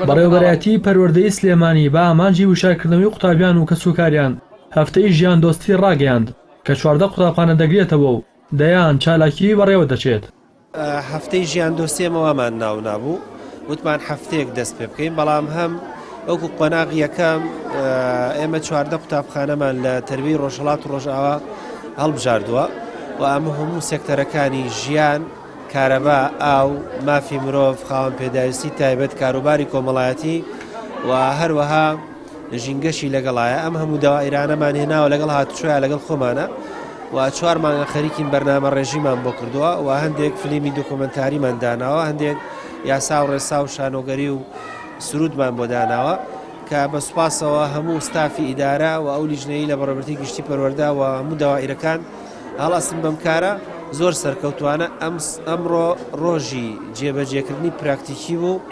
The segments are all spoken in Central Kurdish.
بەڕێوەبەرەتی پەروەردەی سلێمانی بە ئامانجی وشارکردنەوەی قوتابیان و کەسوکاریان هەفتەی ژیان دۆستی ڕاگەیاند کە 14 قوتابخانە دەگرێتەوە و دەیان چالاکی بەڕێوە دەچێت. هەفتەی ژیان دۆستیەمەوەمان ناو نابوو وتمان هەفتەیەک دەست پێ بکەین، بەڵام هەم وەکو قۆناغی یەکەم ئێمە 14 قوتابخانەمان لە تەروی ڕۆژهەڵات و ڕۆژئاوا هەڵبژاردووە و ئەمە هەموو سێکتەرەکانی ژیان، کارەبا، ئاو، مافی مرۆڤ، خاوەن پێداویستی تایبەت، کاروباری کۆمەڵایەتی و هەروەها ژینگەشی لەگەڵایە. ئەم هەموو داوائیرانەمان هێناوە لەگەڵ هاتوچۆیە لەگەڵ خۆمانە و 4 مانگە خەریکین بەرنامە ڕێژیمان بۆ کردووە و هەندێک فلیمی دۆکۆمەنتاریمان داناوە، هەندێک یاسا و ڕێسا و شانۆگەری و سرودمان بۆ داناوە کە بە سوپاسەوە هەموو ستافی ئیدارە و ئەو لیژنەی لە بەڕێوەبەرتی گشتی پەروەردە و هەموو داوائیرەکان هەڵاستن بەم کارە زۆر سەرکەوتوانە. ئەمڕۆ ڕۆژی جێبەجێکردنی پراکتیکی بوو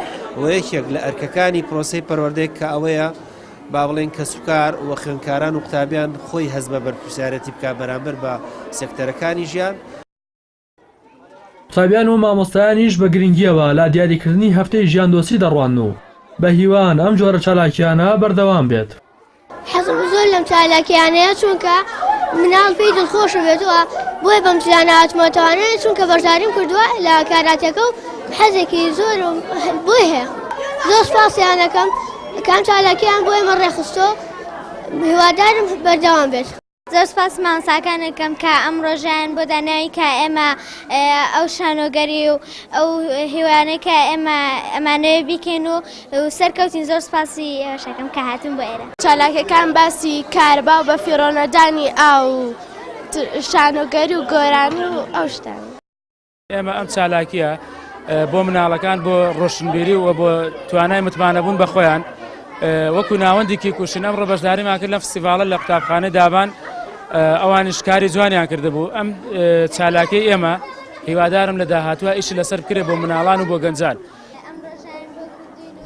و یەکێک لە ئەرکەکانی پرۆسەی پەروەردەیە کە ئەوەیە با بڵێن کەسوکار و خوێندکاران و قوتابیان خۆی هەست بە بەرپرسیارەتی بکە بەرامبەر بە سێکتەرەکانی ژیان. قوتابیان و مامۆستایانیش بە گرنگیەوە لا دیاریکردنی هەفتەی ژیان دۆستی دەڕوان و بە هیوان ئەم جۆرە چالاکیانە بەردەوام بێت. حەزم زۆر لەم چالاکیانەیە چونکە مناڵ پێی دڵخۆش بێتەوە بۆی بەم چلانە هاتمەتەوانێت چونکە بەرزاریم کردووە لە کاراتەکە و حەزێکی زۆر بۆی هەیە. زۆر سپاسیان دەکەم کام چالاکیان بۆ ئێمە ڕێخستۆ، هیوادارم بەردەوام بێت. زۆر سپاس مامۆستاکان دەکەم کە ئەم ڕۆژیان بۆ دانایی کە ئێمە ئەو شانۆگەری و ئەو هیوانەی کە ئێمە ئەمانەوێ بیکەین و سەرکەوتین. زۆر سپاسی ئێوەشەکەم کە هاتون بۆ ئێرە. چالاکیەکان باسی کارەبا و بە فیڕۆنەدانی ئاو شانۆگەری و گۆرانی و ئەو شتان. ئێمە ئەم چالاکیە بۆ مناڵەکان بۆ ڕۆشنبیری و بۆ توانای متمانەبوون بە خۆیان وەکو ناوەندێکی کوشتن ئەمڕۆ بەشداریمان کرد لە فستیڤالە لە قوتابخانەی دابان، ئەوانیش کاری جوانیان کردبوو. ئەم چالاکیی ئێمە هیوادارم لە داهاتووە ئیشی لەسەر بکرێت بۆ مناڵان و بۆ گەنجان.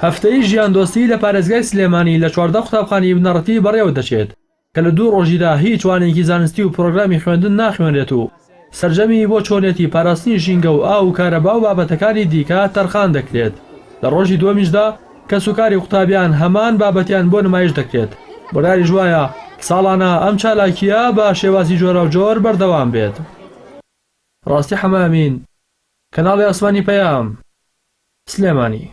هەفتەی ژیان دۆستی لە پارێزگای سلێمانی لە 14 قوتابخانەی بنەڕەتی بەڕێوە دەچێت کە لە 2 ڕۆژیدا هیچ وانێکی زانستی و پرۆگرامی خوێندن ناخوێنرێت و سەرجەمی بۆ چۆنێتی پاراستنی ژینگە و ئاو و کارەبا و بابەتەکانی دیکە تەرخان دەکرێت. لە ڕۆژی دووەمیشدا کەسوکاری قوتابیان هەمان بابەتیان بۆ نمایش دەکرێت. بۆداری ژوایە ساڵانە ئەم چالاکیە بە شێوازی جۆرە و جۆر بەردەوام بێت. ڕاستی حەمامین، کەناڵی ئاسمانی پەیام، سلێمانی.